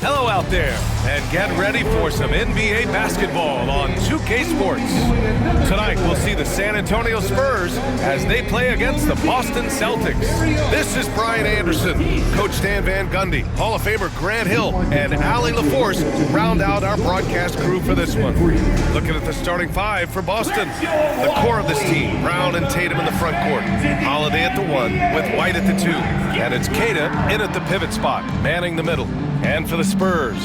Hello out there, and get ready for some NBA basketball on 2K Sports. Tonight, we'll see the San Antonio Spurs as they play against the Boston Celtics. This is Brian Anderson, Coach Stan Van Gundy, Hall of Famer Grant Hill, and Allie LaForce round out our broadcast crew for this one. Looking at the starting five for Boston. The core of this team, Brown and Tatum in the front court. Holiday at the 1, with White at the 2. And it's Queta in at the pivot spot, manning the middle. And for the Spurs,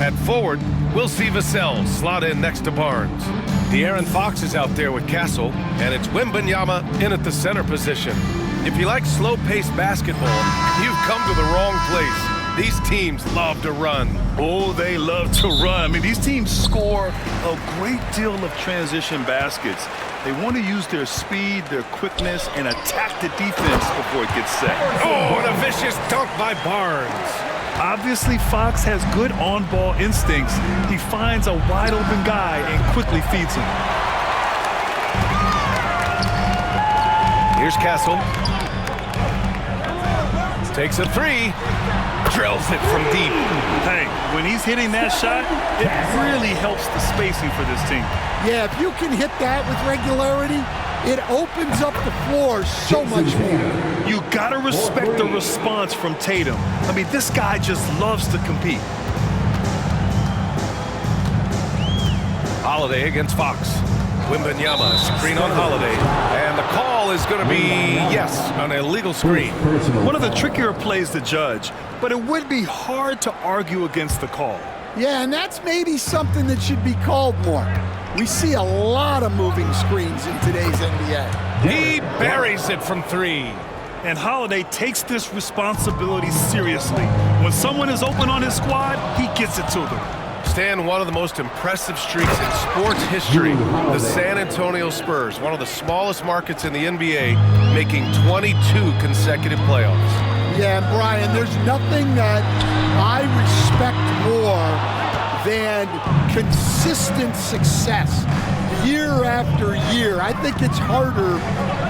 at forward, we'll see Vassell slot in next to Barnes. De'Aaron Fox is out there with Castle, and it's Wembanyama in at the center position. If you like slow-paced basketball, you've come to the wrong place. These teams love to run. Oh, they love to run. I mean, these teams score a great deal of transition baskets. They want to use their speed, their quickness, and attack the defense before it gets set. Oh, and a vicious dunk by Barnes. Obviously, Fox has good on-ball instincts. He finds a wide-open guy and quickly feeds him. Here's Castle. Takes a 3. Drills it from deep. Hey, when he's hitting that shot, it really helps the spacing for this team. Yeah, if you can hit that with regularity, it opens up the floor so much more. You gotta respect the response from Tatum. I mean, this guy just loves to compete. Holiday against Fox. Wembanyama, screen on Holiday. And the call is going to be, yes, an illegal screen. One of the trickier plays to judge, but it would be hard to argue against the call. Yeah, and that's maybe something that should be called more. We see a lot of moving screens in today's NBA. He buries it from 3. And Holiday takes this responsibility seriously. When someone is open on his squad, he gets it to them. Stan, one of the most impressive streaks in sports history, the San Antonio Spurs, one of the smallest markets in the NBA, making 22 consecutive playoffs. Yeah, and Brian, there's nothing that I respect more than consistent success year after year. I think it's harder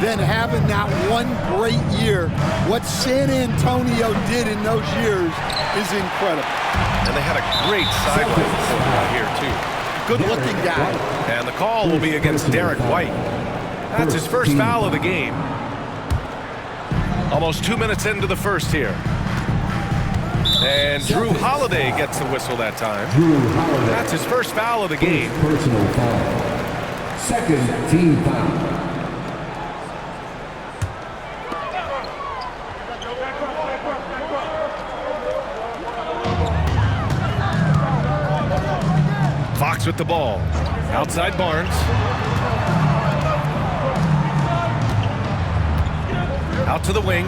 than having that one great year. What San Antonio did in those years is incredible. And they had a great sideline out here, too. Good-looking guy. And the call will be against Derek White. That's his first foul of the game. Almost 2 minutes into the first here. And Drew Holiday gets the whistle that time. That's his first foul of the game. Personal foul. Second team foul. Fox with the ball. Outside Barnes. Out to the wing.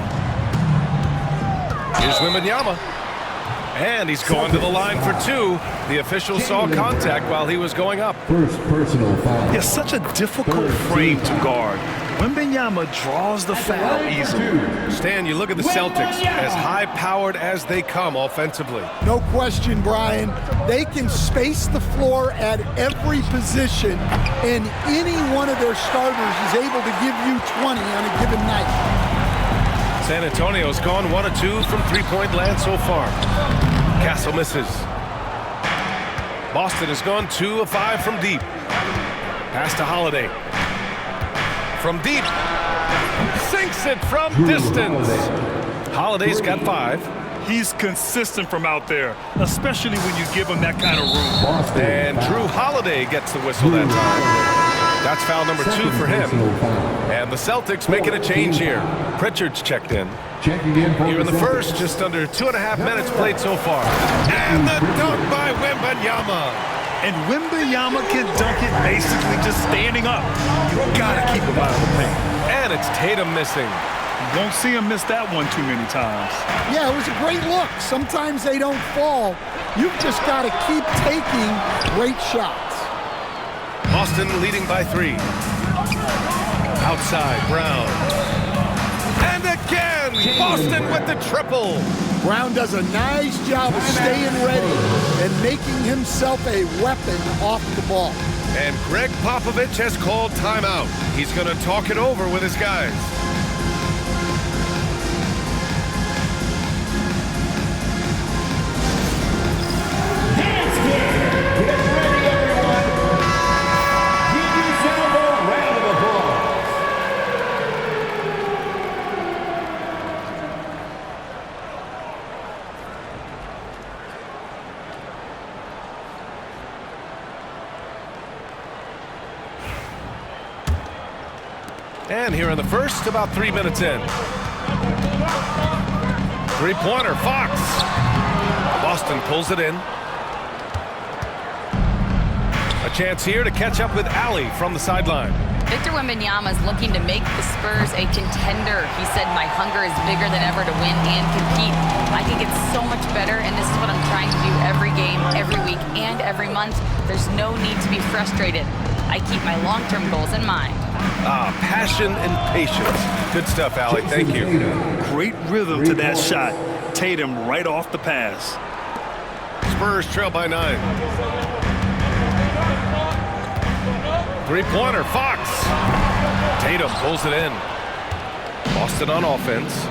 Here's Wembanyama. And he's going to the line for 2. The official saw contact while he was going up. First personal foul. It's such a difficult frame to guard. Wembanyama draws the foul easily. Stan, you look at the Celtics, as high-powered as they come offensively. No question, Brian. They can space the floor at every position, and any one of their starters is able to give you 20 on a given night. San Antonio's gone 1 of 2 from three-point land so far. Castle misses. Boston has gone 2 of 5 from deep. Pass to Holiday. From deep. Sinks it from distance. Holiday's got 5. He's consistent from out there, especially when you give him that kind of room. And Drew Holiday gets the whistle that time. That's foul number 2 for him. And the Celtics making a change here. Pritchard's checked in. Here in the first, just under 2.5 minutes played so far. And the dunk by Wembanyama. And Wembanyama can dunk it basically just standing up. You gotta keep him out of the paint. And it's Tatum missing. You won't see him miss that one too many times. Yeah, it was a great look. Sometimes they don't fall. You've just got to keep taking great shots. Boston leading by 3. Outside, Brown. And again, Boston with the triple. Brown does a nice job of staying ready and making himself a weapon off the ball. And Greg Popovich has called timeout. He's going to talk it over with his guys. And here in the first, about 3 minutes in. Three-pointer, Fox. Boston pulls it in. A chance here to catch up with Allie from the sideline. Victor Wembanyama is looking to make the Spurs a contender. He said, my hunger is bigger than ever to win and compete. I can get so much better, and this is what I'm trying to do every game, every week, and every month. There's no need to be frustrated. I keep my long-term goals in mind. Passion and patience. Good stuff, Allie. Thank you. Great rhythm to that shot. Tatum right off the pass. Spurs trail by 9. Three-pointer, Fox. Tatum pulls it in. Boston on offense.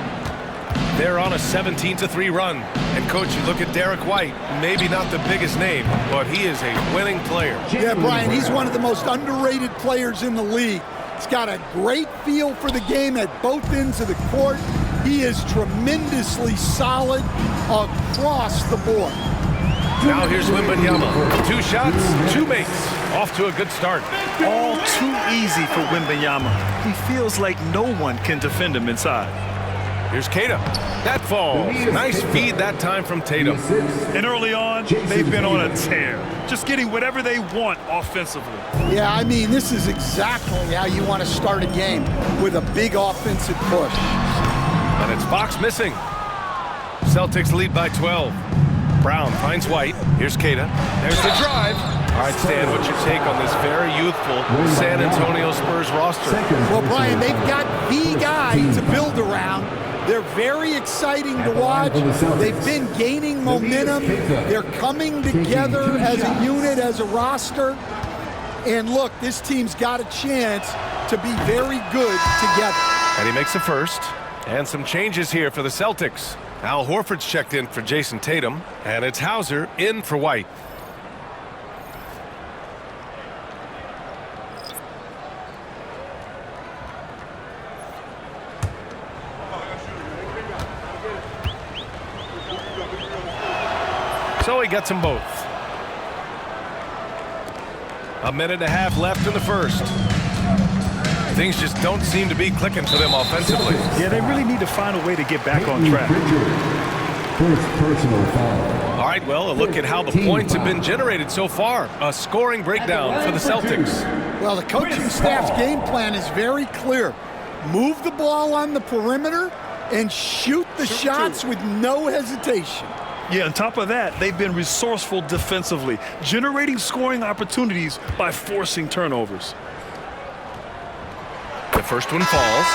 They're on a 17-3 run. And, Coach, you look at Derek White, maybe not the biggest name, but he is a winning player. Yeah, Brian, he's one of the most underrated players in the league. He's got a great feel for the game at both ends of the court. He is tremendously solid across the board. Now here's Wembanyama. 2 shots, 2 makes. Off to a good start. All too easy for Wembanyama. He feels like no one can defend him inside. Here's Tatum. That falls. Nice feed that time from Tatum. And early on, they've been on a tear. Just getting whatever they want offensively. Yeah, I mean, this is exactly how you want to start a game, with a big offensive push. And it's Fox missing. Celtics lead by 12. Brown finds White. Here's Kata. There's the drive. All right, Stan, what's your take on this very youthful San Antonio Spurs roster? Well, Brian, they've got the guy to build around. They're very exciting to watch. They've been gaining momentum. They're coming together as a unit, as a roster. And look, this team's got a chance to be very good together. And he makes the first. And some changes here for the Celtics. Al Horford's checked in for Jason Tatum. And it's Hauser in for White. So he gets them both. 1.5 minutes left in the first. Things just don't seem to be clicking for them offensively. Yeah, they really need to find a way to get back on track. First personal foul. All right, well, a look at how the points have been generated so far. A scoring breakdown for the Celtics. Well, the coaching staff's game plan is very clear. Move the ball on the perimeter and shoot the shots with no hesitation. Yeah, on top of that, they've been resourceful defensively, generating scoring opportunities by forcing turnovers. The first one falls.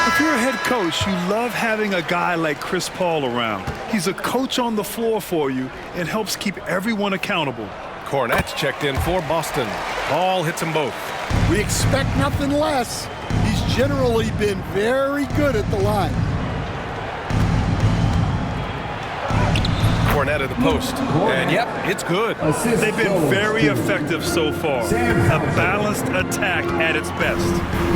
If you're a head coach, you love having a guy like Chris Paul around. He's a coach on the floor for you and helps keep everyone accountable. Cornette's checked in for Boston. Paul hits them both. We expect nothing less. He's generally been very good at the line. Cornette at the post. And yep, it's good. They've been very effective so far. A balanced attack at its best.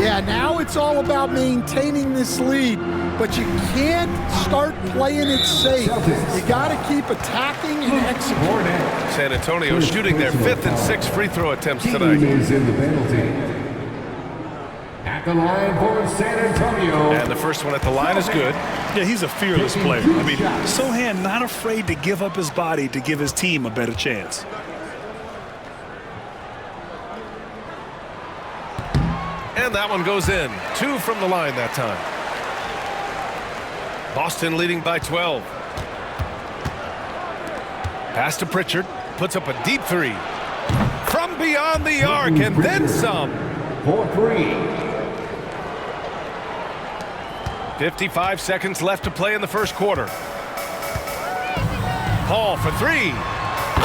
Yeah, now it's all about maintaining this lead, but you can't start playing it safe. You got to keep attacking and executing. San Antonio shooting their 5th and 6th free throw attempts tonight. Is in the penalty. At the line for San Antonio. And the first one at the line is good. Yeah, he's a fearless player. I mean, Sohan not afraid to give up his body to give his team a better chance. And that one goes in. 2 from the line that time. Boston leading by 12. Pass to Pritchard. Puts up a deep 3. From beyond the arc and then some. For 3. 55 seconds left to play in the first quarter. Paul for 3.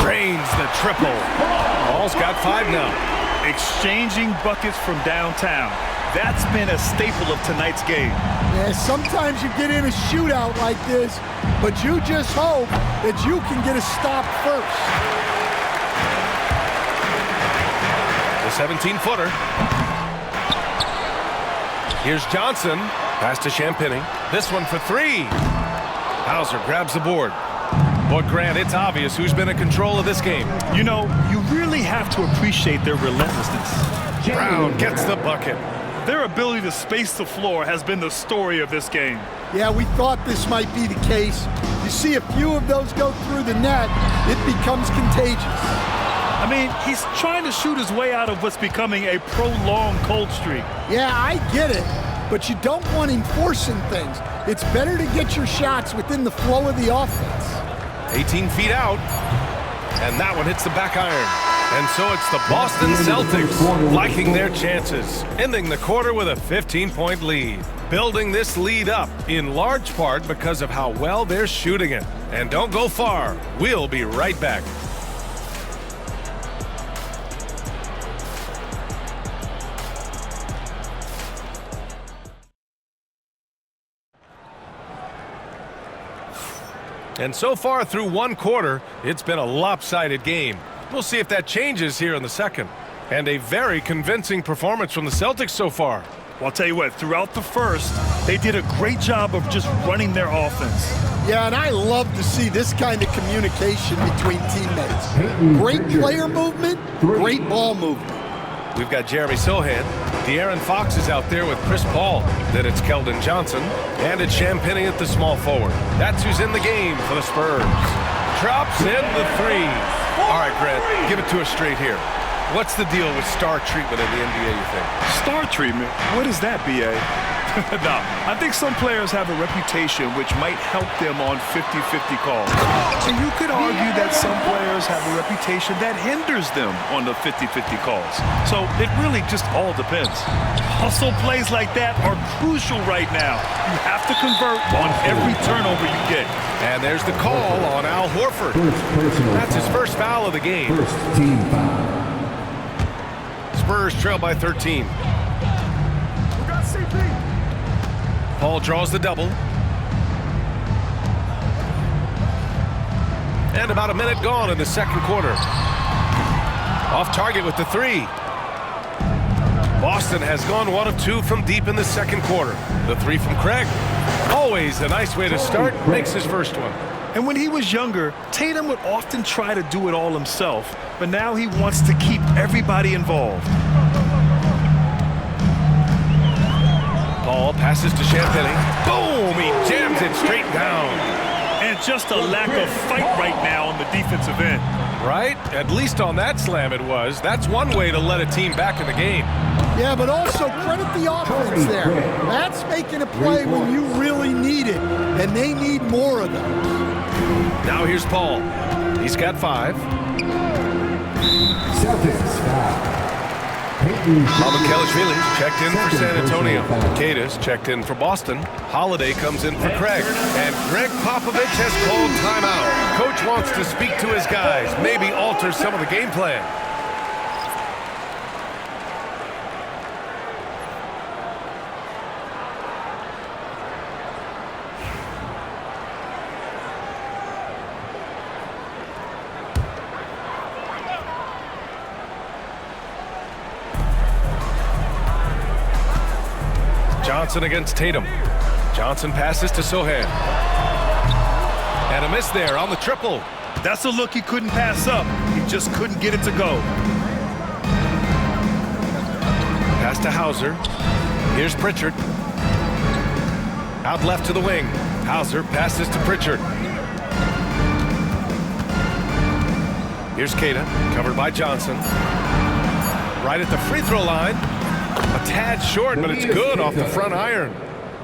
Drains the triple. Paul's got 5 now. Exchanging buckets from downtown. That's been a staple of tonight's game. Yeah, sometimes you get in a shootout like this, but you just hope that you can get a stop first. The 17-footer. Here's Johnson. Pass to Champagny. This one for 3. Hauser grabs the board. But Grant, it's obvious who's been in control of this game. You know, you really have to appreciate their relentlessness. Brown gets the bucket. Their ability to space the floor has been the story of this game. Yeah, we thought this might be the case. You see a few of those go through the net, it becomes contagious. I mean, he's trying to shoot his way out of what's becoming a prolonged cold streak. Yeah, I get it, but you don't want him forcing things. It's better to get your shots within the flow of the offense. 18 feet out, and that one hits the back iron. And so it's the Boston Celtics liking their chances, ending the quarter with a 15-point lead. Building this lead up in large part because of how well they're shooting it. And don't go far. We'll be right back. And so far through one quarter, it's been a lopsided game. We'll see if that changes here in the second. And a very convincing performance from the Celtics so far. Well, I'll tell you what, throughout the first, they did a great job of just running their offense. Yeah, and I love to see this kind of communication between teammates. Great player movement, great ball movement. We've got Jeremy Sohan. De'Aaron Fox is out there with Chris Paul. Then it's Keldon Johnson. And it's Champagnie at the small forward. That's who's in the game for the Spurs. Drops in the three. All right, Grant, give it to us straight here. What's the deal with star treatment in the NBA, you think? Star treatment? What is that, B.A.? No, I think some players have a reputation which might help them on 50-50 calls. And you could argue that some players have a reputation that hinders them on the 50-50 calls. So it really just all depends. Hustle plays like that are crucial right now. You have to convert on every turnover you get. And there's the call on Al Horford. That's his first foul of the game. First team foul. Spurs trail by 13. Paul draws the double. And about a minute gone in the second quarter. Off target with the three. Boston has gone 1 of 2 from deep in the second quarter. The three from Craig. Always a nice way to start. Makes his first one. And when he was younger, Tatum would often try to do it all himself, but now he wants to keep everybody involved. Paul passes to Champagnie. Boom! He jams it straight down. And just a lack of fight right now on the defensive end. Right? At least on that slam it was. That's one way to let a team back in the game. Yeah, but also credit the offense there. That's making a play when you really need it, and they need more of those. Now here's Paul. He's got 5. Celtics foul. Kelishvili checked in for San Antonio. Kadis checked in for Boston. Holiday comes in for Craig. And Greg Popovich has called timeout. Coach wants to speak to his guys, maybe alter some of the game plan. Johnson against Tatum. Johnson passes to Sohan. And a miss there on the triple. That's a look he couldn't pass up. He just couldn't get it to go. Pass to Hauser. Here's Pritchard. Out left to the wing. Hauser passes to Pritchard. Here's Queta, covered by Johnson. Right at the free throw line. A tad short, but it's good off the front iron.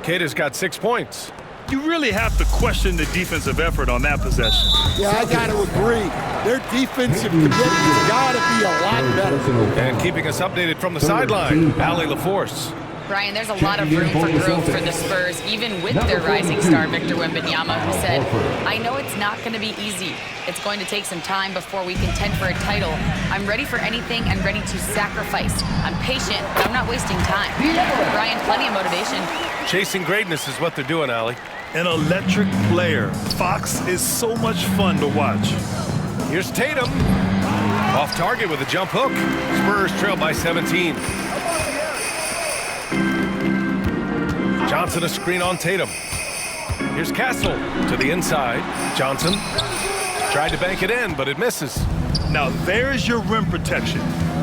Queta's got 6 points. You really have to question the defensive effort on that possession. Yeah, I got to agree. Their defensive commitment's got to be a lot better. And keeping us updated from the sideline, Allie LaForce. Brian, there's a lot of room for growth for the Spurs, even with their rising star, Victor Wembanyama, who said, I know it's not going to be easy. It's going to take some time before we contend for a title. I'm ready for anything and ready to sacrifice. I'm patient, but I'm not wasting time. Brian, plenty of motivation. Chasing greatness is what they're doing, Allie. An electric player. Fox is so much fun to watch. Here's Tatum. Off target with a jump hook. Spurs trail by 17. Johnson a screen on Tatum. Here's Castle to the inside. Johnson tried to bank it in, but it misses. Now there's your rim protection.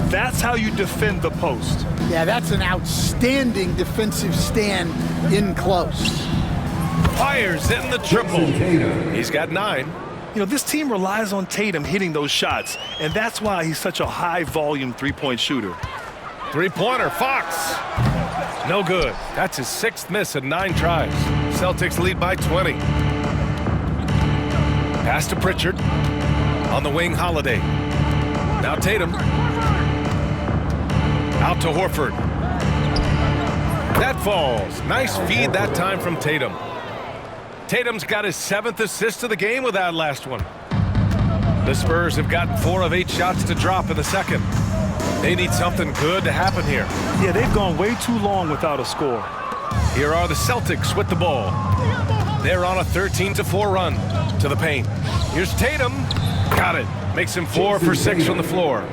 That's how you defend the post. Yeah, that's an outstanding defensive stand in close. Fires in the triple. He's got 9. You know, this team relies on Tatum hitting those shots, and that's why he's such a high-volume three-point shooter. Three-pointer, Fox. No good. That's his 6th miss in 9 tries. Celtics lead by 20. Pass to Pritchard. On the wing, Holiday. Now Tatum. Out to Horford. That falls. Nice feed that time from Tatum. Tatum's got his 7th assist of the game with that last one. The Spurs have gotten 4 of 8 shots to drop in the second. They need something good to happen here. Yeah, they've gone way too long without a score. Here are the Celtics with the ball. They're on a 13-4 run to the paint. Here's Tatum. Got it. Makes him 4 for 6 from the floor.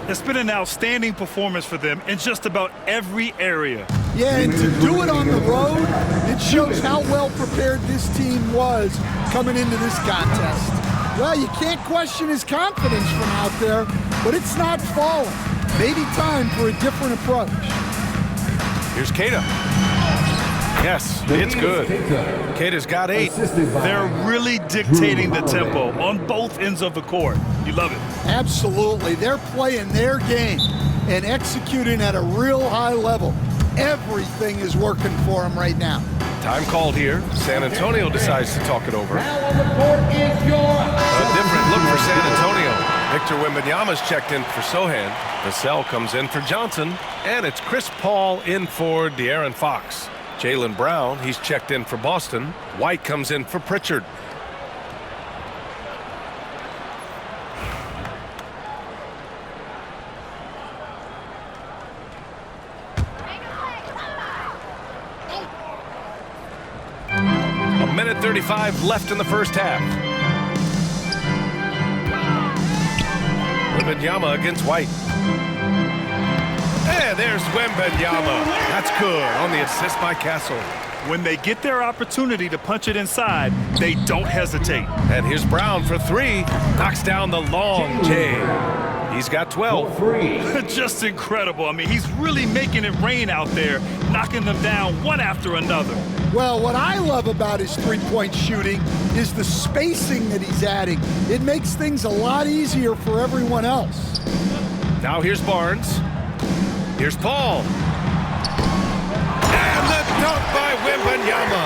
It's been an outstanding performance for them in just about every area. Yeah, and to do it on the road, it shows how well prepared this team was coming into this contest. Well, you can't question his confidence from out there, but it's not falling. Maybe time for a different approach. Here's Keita. Yes, it's good. Keita's got 8. They're really dictating the tempo on both ends of the court. You love it. Absolutely. They're playing their game and executing at a real high level. Everything is working for them right now. Time called here. San Antonio decides to talk it over. Now on the court is your... A different look for San Antonio. Victor Wembanyama's checked in for Sohan. Vassell comes in for Johnson. And it's Chris Paul in for De'Aaron Fox. Jaylen Brown, he's checked in for Boston. White comes in for Pritchard. A minute 35 left in the first half. Wembanyama against White. And there's Wembanyama. That's good on the assist by Castle. When they get their opportunity to punch it inside, they don't hesitate. And here's Brown for 3. Knocks down the long J. He's got 12. Just incredible. I mean, he's really making it rain out there, knocking them down one after another. Well, what I love about his three-point shooting is the spacing that he's adding. It makes things a lot easier for everyone else. Now here's Barnes. Here's Paul. And the dunk by Wembanyama.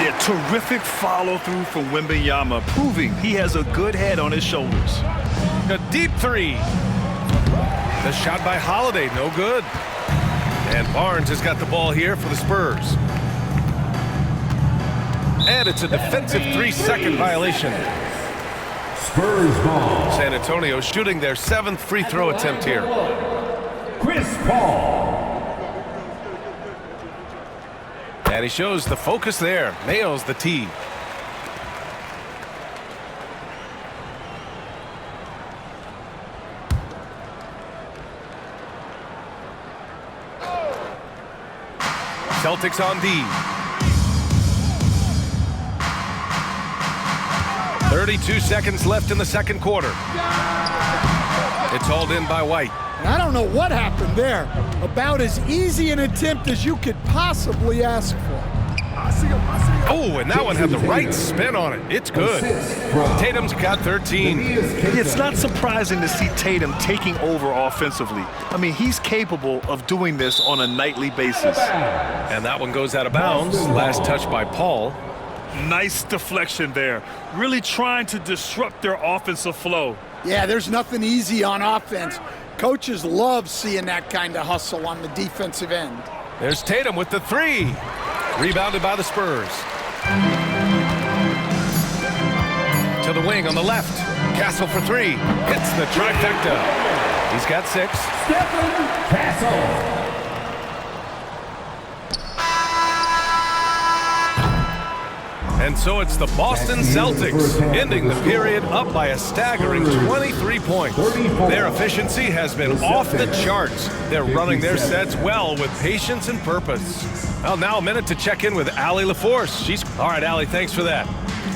Yeah, terrific follow-through from Wembanyama, proving he has a good head on his shoulders. A deep 3. The shot by Holiday, no good. And Barnes has got the ball here for the Spurs. And it's a defensive 3-second violation. Spurs ball. San Antonio shooting their 7th free throw attempt here. Chris Paul. And he shows the focus there. Nails the tee. Celtics on D. 32 seconds left in the second quarter. It's hauled in by White. And I don't know what happened there. About as easy an attempt as you could possibly ask for. Oh, and that one had the right spin on it. It's good. Tatum's got 13. It's not surprising to see Tatum taking over offensively. I mean, he's capable of doing this on a nightly basis. And that one goes out of bounds. Last touch by Paul. Nice deflection there. Really trying to disrupt their offensive flow. Yeah, there's nothing easy on offense. Coaches love seeing that kind of hustle on the defensive end. There's Tatum with the 3. Rebounded by the Spurs. To the wing on the left. Castle for 3. Hits the trifecta. He's got 6. Stephen Castle. And so it's the Boston Celtics ending the period up by a staggering 23 points. Their efficiency has been off the charts. They're running their sets well with patience and purpose. Well, now a minute to check in with Allie LaForce. All right, Allie, thanks for that.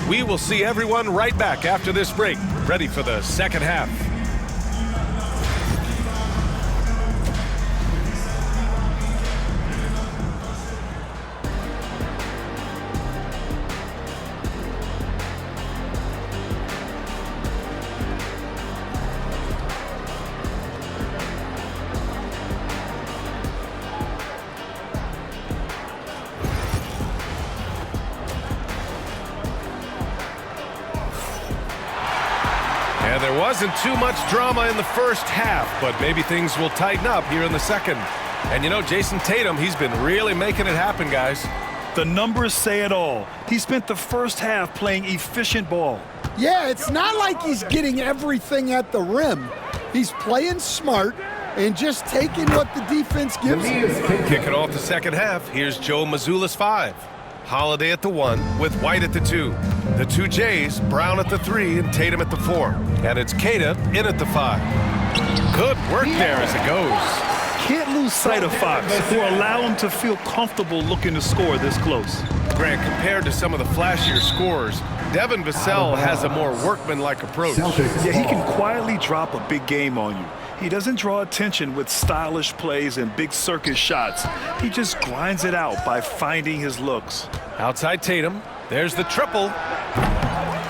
We will see everyone right back after this break, ready for the second half. there wasn't too much drama in the first half, but maybe things will tighten up here in the second. And you know, Jason Tatum, he's been really making it happen, guys. The numbers say it all. He spent the first half playing efficient ball. Yeah, it's not like he's getting everything at the rim. He's playing smart and just taking what the defense gives him. Kicking off the second half, here's Joe Mazzulla's 5. Holiday at the 1 with White at the 2. The 2 Jays, Brown at the 3 and Tatum at the 4. And it's Queta in at the 5. Good work there as it goes. Can't lose sight of Fox or allow him to feel comfortable looking to score this close. Grant, compared to some of the flashier scorers, Devin Vassell has a more workmanlike approach. Yeah, he can quietly drop a big game on you. He doesn't draw attention with stylish plays and big circus shots. He just grinds it out by finding his looks. Outside Tatum, there's the triple.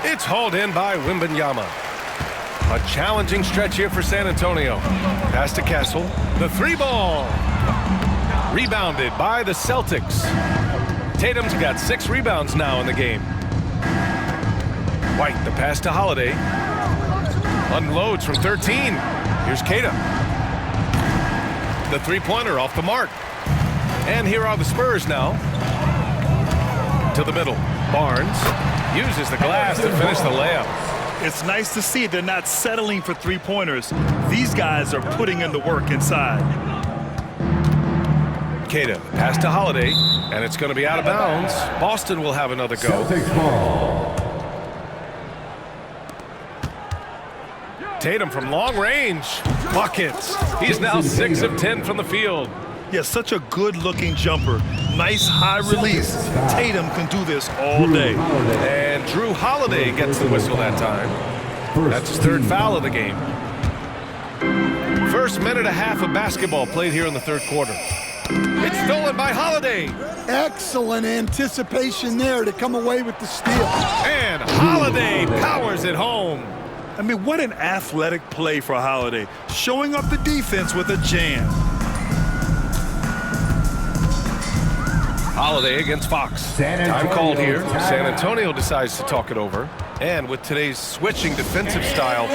It's hauled in by Wembanyama. A challenging stretch here for San Antonio. Pass to Castle. The 3-ball. Rebounded by the Celtics. Tatum's got 6 rebounds now in the game. White, the pass to Holiday. Unloads from 13. Here's Queta. The 3-pointer off the mark. And here are the Spurs now. To the middle. Barnes uses the glass to finish the layup. It's nice to see they're not settling for 3-pointers. These guys are putting in the work inside. Queta, pass to Holiday, and it's going to be out of bounds. Boston will have another go. Celtics ball. Tatum from long range. Buckets. He's now 6 of 10 from the field. Yeah, such a good-looking jumper. Nice high release. Tatum can do this all day. And Drew Holiday gets the whistle that time. That's his 3rd foul of the game. First minute and a half of basketball played here in the 3rd quarter. It's stolen by Holiday. Excellent anticipation there to come away with the steal. And Holiday powers it home. I mean, what an athletic play for Holiday. Showing up the defense with a jam. Holiday against Fox. Time called here. San Antonio decides to talk it over. And with today's switching defensive style,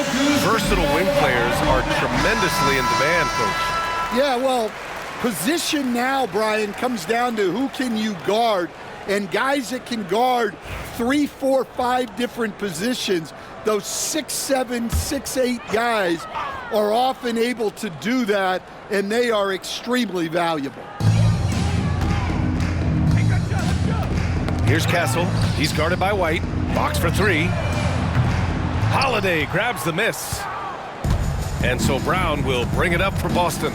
versatile wing players are tremendously in demand, Coach. Yeah, well, position now, Brian, comes down to who can you guard. And guys that can guard 3, 4, 5 different positions, those 6'7", 6'8" guys are often able to do that, and they are extremely valuable. Here's Castle. He's guarded by White. Box for 3. Holiday grabs the miss. And so Brown will bring it up for Boston.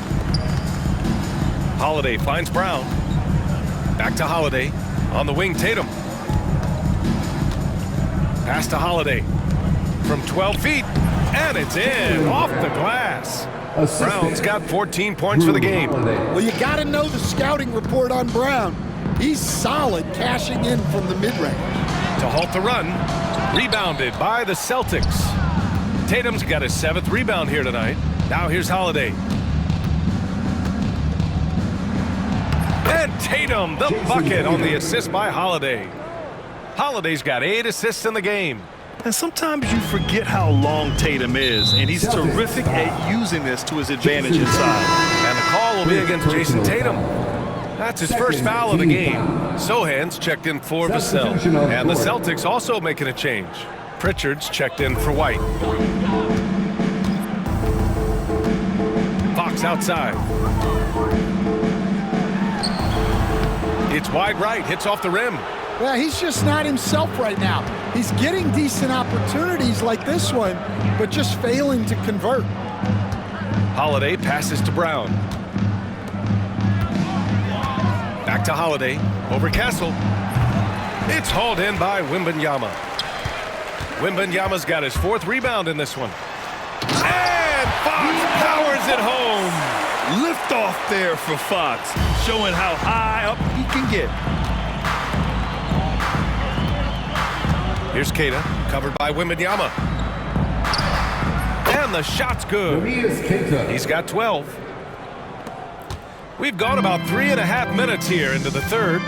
Holiday finds Brown. Back to Holiday. On the wing, Tatum. Pass to Holiday. From 12 feet. And it's in. Off the glass. Brown's got 14 points for the game. Well, you got to know the scouting report on Brown. He's solid cashing in from the mid-range. To halt the run, rebounded by the Celtics. Tatum's got his 7th rebound here tonight. Now here's Holiday. And Tatum, the bucket on the assist by Holiday. Holiday's got 8 assists in the game. And sometimes you forget how long Tatum is, and he's terrific at using this to his advantage inside. And the call will be against Jason Tatum. That's his first foul of the game. Sohan's checked in for Vassell. And the Celtics also making a change. Pritchard's checked in for White. Fox outside. It's wide right, hits off the rim. Well, he's just not himself right now. He's getting decent opportunities like this one, but just failing to convert. Holiday passes to Brown. Back to Holiday, over Castle. It's hauled in by Wembanyama. Wembanyama's got his 4th rebound in this one. And Fox powers it home. Lift off there for Fox, showing how high up he can get. Here's Queta, covered by Wembanyama. And the shot's good. He's got 12. We've gone about 3.5 minutes here into the 3rd.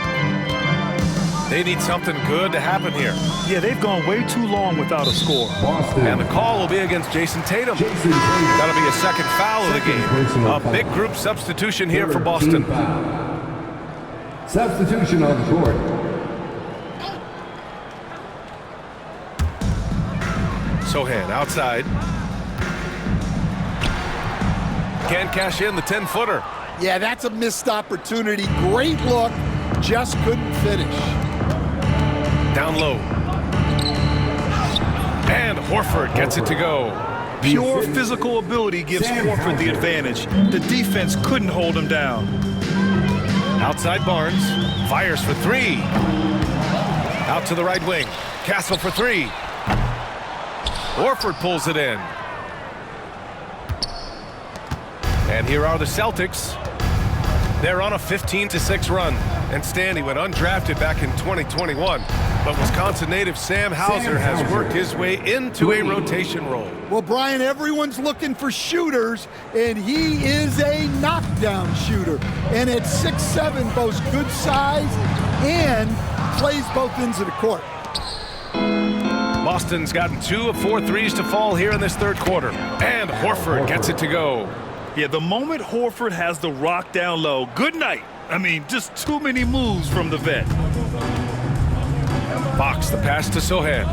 They need something good to happen here. Yeah, they've gone way too long without a score. Boston. And the call will be against Jason Tatum. That'll be a second foul of the game. A big group substitution here for Boston. Substitution on the court. Sohan outside. Can't cash in the 10-footer. Yeah, that's a missed opportunity. Great look, just couldn't finish. Down low. And Horford gets it to go. Pure physical ability gives Horford the advantage. The defense couldn't hold him down. Outside Barnes. Fires for three. Out to the right wing. Castle for three. Horford pulls it in. And here are the Celtics. They're on a 15-6 run. And Stanley went undrafted back in 2021. But Wisconsin native Sam Hauser has worked his way into a rotation role. Well, Brian, everyone's looking for shooters, and he is a knockdown shooter. And at 6'7", boasts good size and plays both ends of the court. Boston's gotten 2 of 4 threes to fall here in this third quarter. And Horford gets it to go. Yeah, the moment Horford has the rock down low, good night. I mean, just too many moves from the vet. Fox, the pass to Sohan.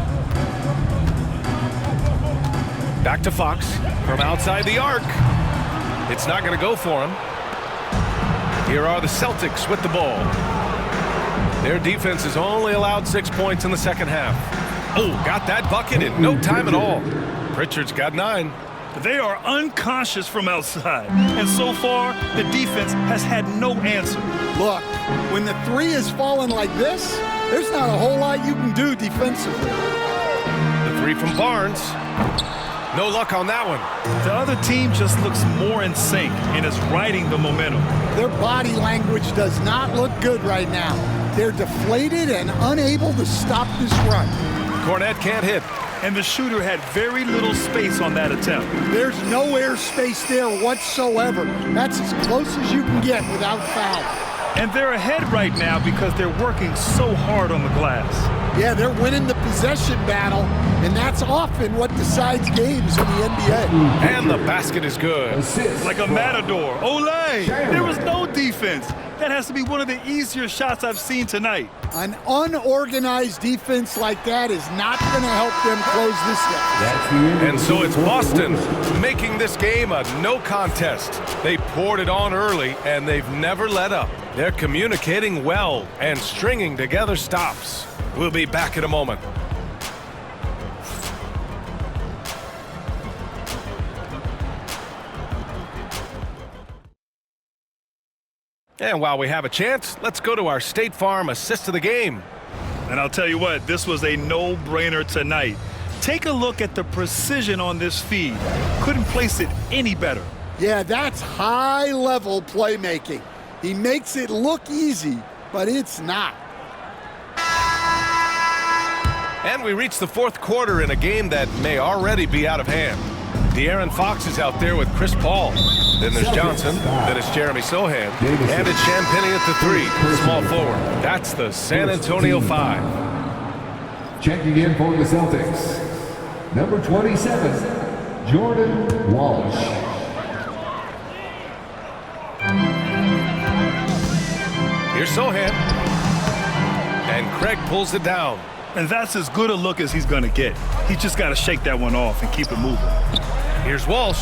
Back to Fox from outside the arc. It's not going to go for him. Here are the Celtics with the ball. Their defense has only allowed 6 points in the second half. Oh, got that bucket in no time at all. Pritchard's got 9. They are unconscious from outside, and so far, the defense has had no answer. Look, when the three is falling like this, there's not a whole lot you can do defensively. The three from Barnes. No luck on that one. The other team just looks more in sync and is riding the momentum. Their body language does not look good right now. They're deflated and unable to stop this run. Cornette can't hit. And the shooter had very little space on that attempt. There's no air space there whatsoever. That's as close as you can get without foul. And they're ahead right now because they're working so hard on the glass. Yeah, they're winning the possession battle, and that's often what decides games in the NBA. And the basket is good. Like a matador. Olé! There was no defense. That has to be one of the easier shots I've seen tonight. An unorganized defense like that is not going to help them close this gap. And so it's Boston making this game a no contest. They poured it on early, and they've never let up. They're communicating well and stringing together stops. We'll be back in a moment. And while we have a chance, let's go to our State Farm assist of the game. And I'll tell you what, this was a no-brainer tonight. Take a look at the precision on this feed. Couldn't place it any better. Yeah, that's high-level playmaking. He makes it look easy, but it's not. And we reach the fourth quarter in a game that may already be out of hand. De'Aaron Fox is out there with Chris Paul. Then there's Johnson. Then it's Jeremy Sohan. And it's Champagnie at the 3, small forward. That's the San Antonio 5. Checking in for the Celtics, number 27, Jordan Walsh. Here's Sohan. And Craig pulls it down. And that's as good a look as he's going to get. He's just got to shake that one off and keep it moving. Here's Walsh.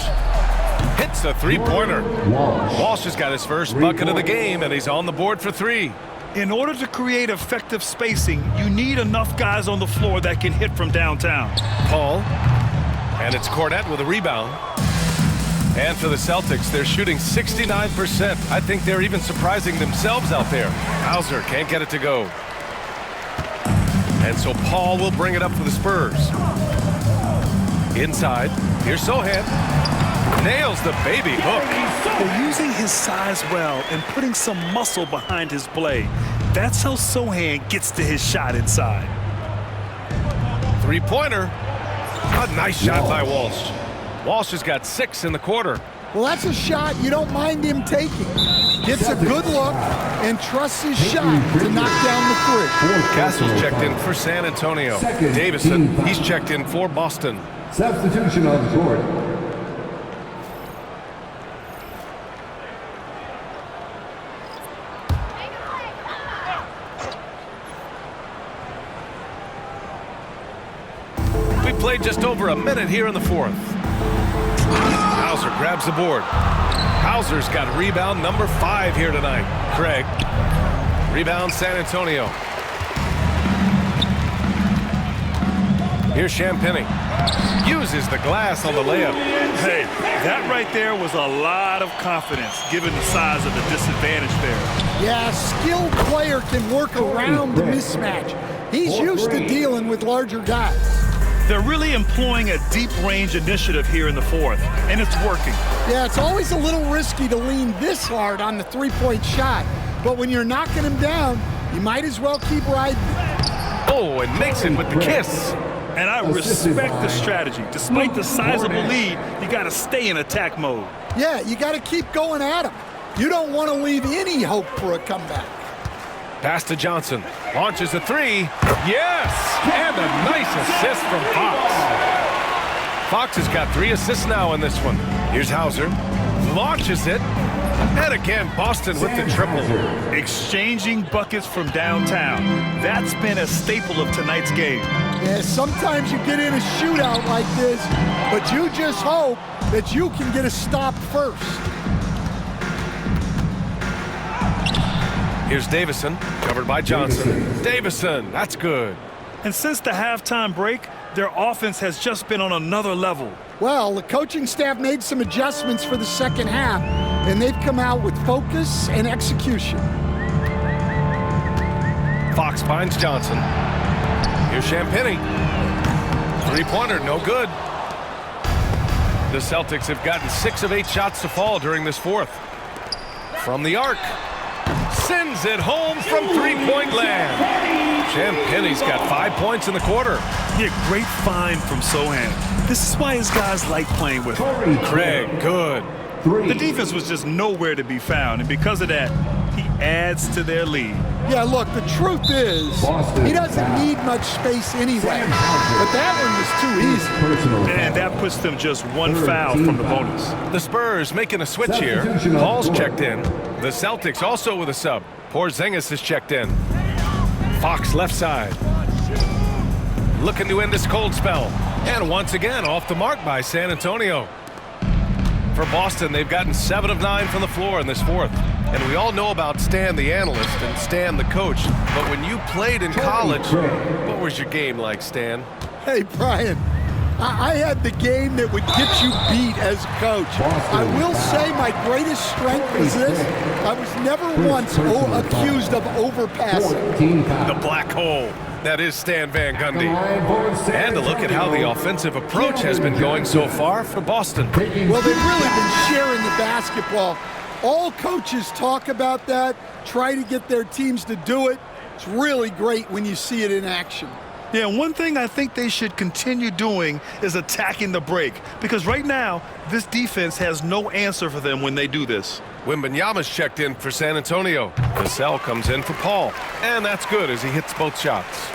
Hits a three-pointer. Walsh has got his first bucket of the game, and he's on the board for 3. In order to create effective spacing, you need enough guys on the floor that can hit from downtown. Paul. And it's Cornette with a rebound. And for the Celtics, they're shooting 69%. I think they're even surprising themselves out there. Hauser can't get it to go. And so Paul will bring it up for the Spurs. Inside, here's Sohan. Nails the baby hook. They're using his size well and putting some muscle behind his play. That's how Sohan gets to his shot inside. Three-pointer. A nice shot by Walsh. Walsh has got 6 in the quarter. Well, that's a shot you don't mind him taking. Gets a good look and trusts his shot to knock down the three. Castle's checked in for San Antonio. Davison, he's checked in for Boston. Substitution on the court. We played just over a minute here in the fourth. Hauser grabs the board. Hauser's got rebound number 5 here tonight. Craig. Rebound San Antonio. Here's Champagny. Uses the glass on the layup. Hey, that right there was a lot of confidence given the size of the disadvantage there. Yeah, a skilled player can work around the mismatch. He's used to dealing with larger guys. They're really employing a deep range initiative here in the fourth, and it's working. Yeah, it's always a little risky to lean this hard on the three-point shot, but when you're knocking him down, you might as well keep riding. Oh, and makes it with the kiss. And I respect the strategy. Despite the sizable lead, you got to stay in attack mode. Yeah, you got to keep going at him. You don't want to leave any hope for a comeback. Pass to Johnson. Launches a 3. Yes! And a nice assist from Fox. Fox has got 3 assists now in this one. Here's Hauser. Launches it. And again, Boston with the triple. Exchanging buckets from downtown. That's been a staple of tonight's game. Yeah, sometimes you get in a shootout like this, but you just hope that you can get a stop first. Here's Davison, covered by Johnson. Davison, that's good. And since the halftime break, their offense has just been on another level. Well, the coaching staff made some adjustments for the second half, and they've come out with focus and execution. Fox finds Johnson. Here's Champagny. Three-pointer, no good. The Celtics have gotten 6 of 8 shots to fall during this fourth. From the arc. Sends it home from three-point land. Champagny's got 5 points in the quarter. Yeah, great find from Sohan. This is why his guys like playing with him. Craig, good. The defense was just nowhere to be found, and because of that, he adds to their lead. Yeah, look, the truth is, he doesn't need much space anyway, but that one was too easy. And that puts them just 1 foul from the bonus. The Spurs making a switch here. Paul's checked in. The Celtics also with a sub. Porzingis is checked in. Fox left side. Looking to end this cold spell. And once again, off the mark by San Antonio. For Boston, they've gotten 7 of 9 from the floor in this fourth. And we all know about Stan the analyst and Stan the coach. But when you played in college, what was your game like, Stan? Hey, Brian, I had the game that would get you beat as a coach. I will say my greatest strength was this. I was never once accused of overpassing. The black hole. That is Stan Van Gundy. And a look at how the offensive approach has been going so far for Boston. Well, they've really been sharing the basketball. All coaches talk about that, try to get their teams to do it. It's really great when you see it in action. Yeah, one thing I think they should continue doing is attacking the break, because right now, this defense has no answer for them when they do this. Wembanyama's checked in for San Antonio. Vassell comes in for Paul. And that's good as he hits both shots.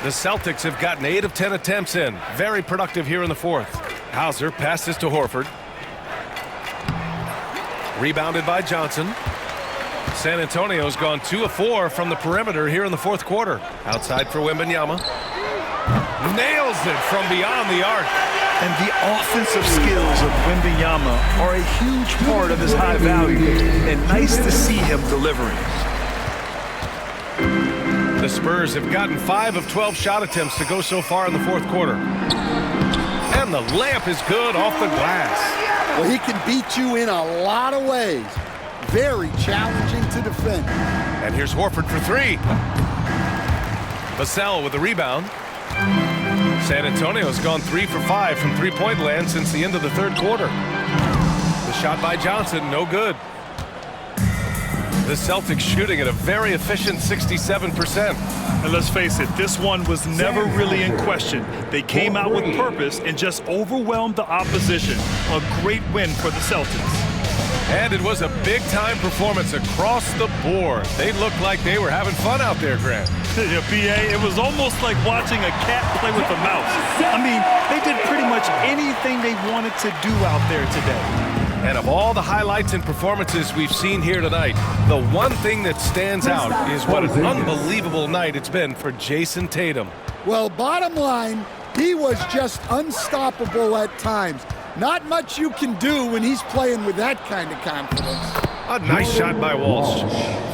The Celtics have gotten 8 of 10 attempts in. Very productive here in the fourth. Hauser passes to Horford. Rebounded by Johnson. San Antonio's gone 2 of 4 from the perimeter here in the fourth quarter. Outside for Wembanyama. Nails it from beyond the arc. And the offensive skills of Wembanyama are a huge part of his high value. And nice to see him delivering. The Spurs have gotten 5 of 12 shot attempts to go so far in the fourth quarter. And the layup is good off the glass. Well, he can beat you in a lot of ways. Very challenging to defend. And here's Horford for 3. Vassell with the rebound. San Antonio's gone 3 for 5 from three-point land since the end of the third quarter. The shot by Johnson, no good. The Celtics shooting at a very efficient 67%. And let's face it, this one was never really in question. They came out with purpose and just overwhelmed the opposition. A great win for the Celtics. And it was a big-time performance across the board. They looked like they were having fun out there, Grant. Yeah, B.A., it was almost like watching a cat play with a mouse. I mean, they did pretty much anything they wanted to do out there today. And of all the highlights and performances we've seen here tonight, the one thing that stands out is what an unbelievable night it's been for Jason Tatum. Well, bottom line, he was just unstoppable at times. Not much you can do when he's playing with that kind of confidence. A nice shot by Walsh.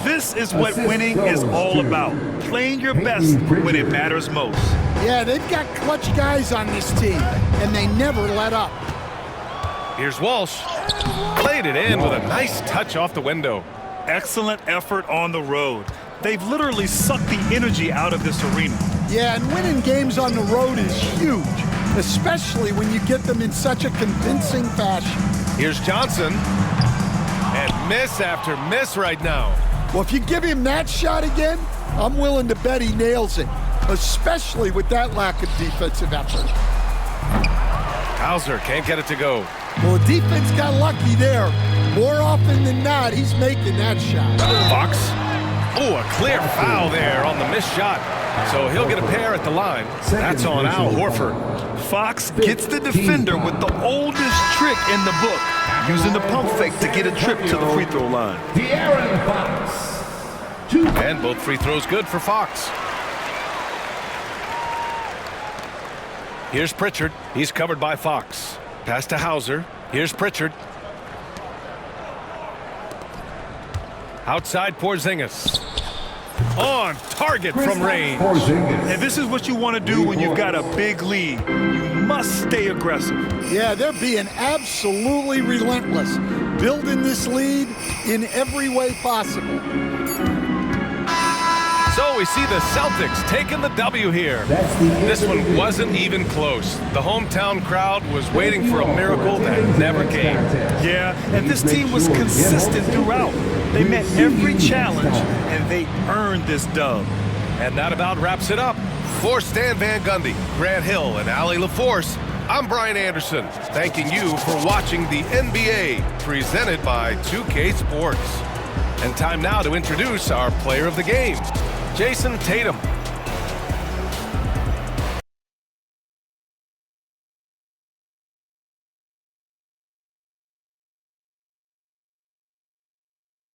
This is what winning is all about. Playing your best when it matters most. Yeah, they've got clutch guys on this team, and they never let up. Here's Walsh. Played it in with a nice touch off the window. Excellent effort on the road. They've literally sucked the energy out of this arena. Yeah, and winning games on the road is huge, especially when you get them in such a convincing fashion. Here's Johnson. And miss after miss right now. Well, if you give him that shot again, I'm willing to bet he nails it, especially with that lack of defensive effort. Hauser can't get it to go. Well, the defense got lucky there. More often than not, he's making that shot. Fox. Oh, a clear foul there on the missed shot. So he'll get a pair at the line. That's on Al Horford. Fox gets the defender with the oldest trick in the book, using the pump fake to get a trip to the free throw line. And both free throws good for Fox. Here's Pritchard. He's covered by Fox. Pass to Hauser. Here's Pritchard. Outside Porzingis. On target from range. And this is what you want to do when you've got a big lead. You must stay aggressive. Yeah, they're being absolutely relentless, building this lead in every way possible. So we see the Celtics taking the W here. This one wasn't even close. The hometown crowd was waiting for a miracle that never came. Yeah, and this team was consistent throughout. They met every challenge, and they earned this dub. And that about wraps it up. For Stan Van Gundy, Grant Hill, and Allie LaForce, I'm Brian Anderson, thanking you for watching the NBA, presented by 2K Sports. And time now to introduce our player of the game, Jason Tatum.